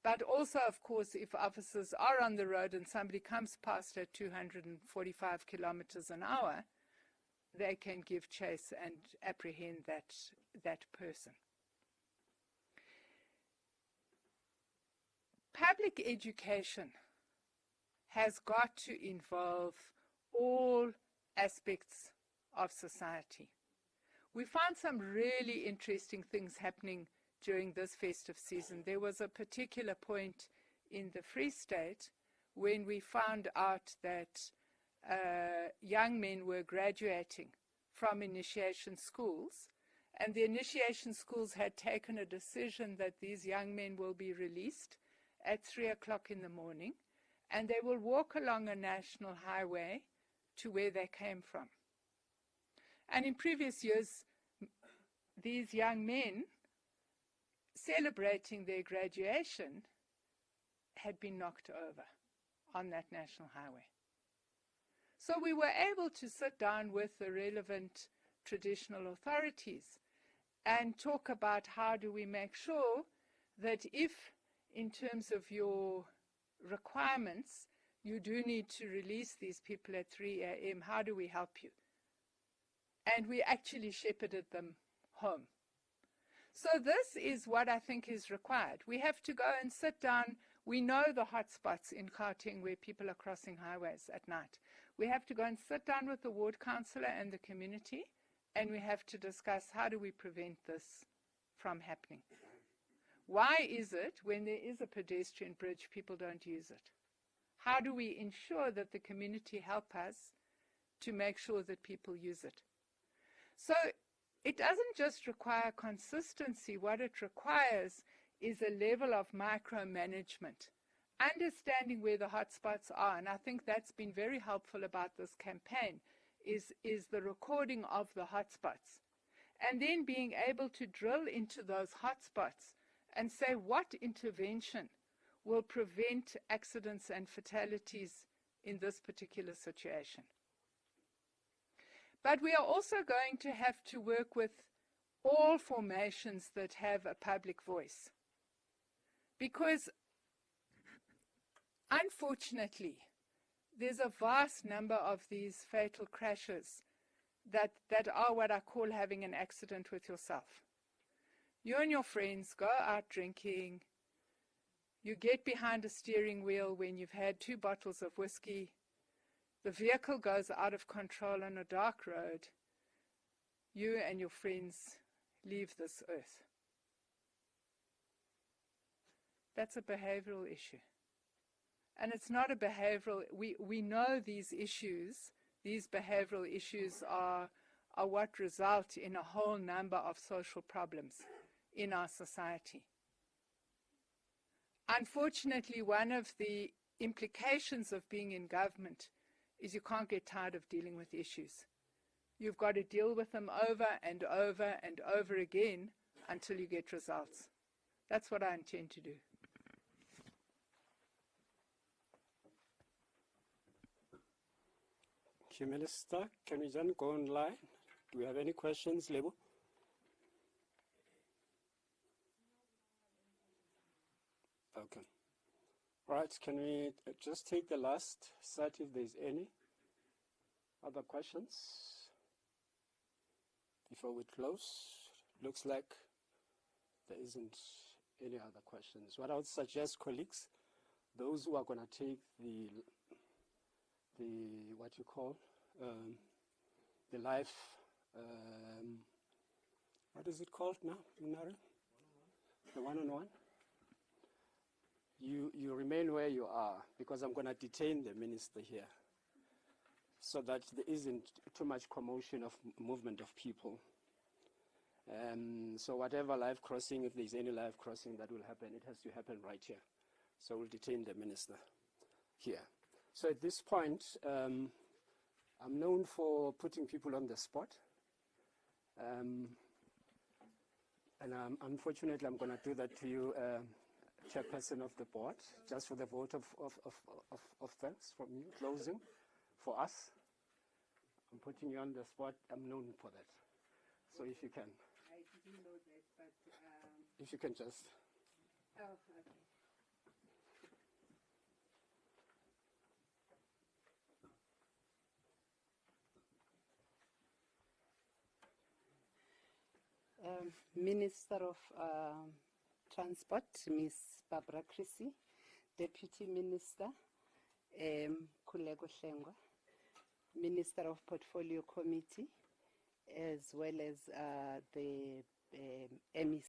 But also, of course, if officers are on the road and somebody comes past at 245 kilometers an hour, they can give chase and apprehend that person. Public education has got to involve all aspects of society. We found some really interesting things happening during this festive season. There was a particular point in the Free State when we found out that young men were graduating from initiation schools, and the initiation schools had taken a decision that these young men will be released at 3 o'clock in the morning, and they will walk along a national highway to where they came from. And in previous years, these young men celebrating their graduation had been knocked over on that national highway. So we were able to sit down with the relevant traditional authorities and talk about how do we make sure that if, in terms of your requirements, you do need to release these people at 3 a.m., how do we help you? And we actually shepherded them home. So this is what I think is required. We have to go and sit down. We know the hotspots in Gauteng where people are crossing highways at night. We have to go and sit down with the ward councillor and the community, and we have to discuss how do we prevent this from happening. Why is it when there is a pedestrian bridge, people don't use it? How do we ensure that the community help us to make sure that people use it? So it doesn't just require consistency. What it requires is a level of micromanagement, understanding where the hotspots are. And I think that's been very helpful about this campaign, is the recording of the hotspots. And then being able to drill into those hotspots and say what intervention will prevent accidents and fatalities in this particular situation. But we are also going to have to work with all formations that have a public voice. Because, unfortunately, there's a vast number of these fatal crashes that are what I call having an accident with yourself. You and your friends go out drinking. You get behind a steering wheel when you've had 2 bottles of whiskey. The vehicle goes out of control on a dark road. You and your friends leave this earth. That's a behavioral issue. And it's not a behavioral, we know these issues, these behavioral issues are what result in a whole number of social problems in our society. Unfortunately, one of the implications of being in government is you can't get tired of dealing with issues. You've got to deal with them over and over and over again until you get results. That's what I intend to do. Thank you, Minister. Can we then go online? Do we have any questions, Lebo? All right, can we just take the last set if there's any other questions before we close? Looks like there isn't any other questions. What I would suggest, colleagues, those who are going to take the what you call the live, what is it called now, Lunari? The one-on-one? You remain where you are, because I'm going to detain the minister here so that there isn't too much commotion of movement of people. So whatever live crossing, if there's any live crossing that will happen, it has to happen right here. So we'll detain the minister here. So at this point, I'm known for putting people on the spot. And unfortunately, I'm going to do that to you, Chairperson of the board, just for the vote of thanks from you, closing for us. I'm putting you on the spot. I'm known for that. So if you can. I didn't know that, but... if you can just... Oh, okay. Minister of Transport, Ms. Barbara Creecy, Deputy Minister, Mkhuleko Hlengwa, Minister of Portfolio Committee, as well as the MEC.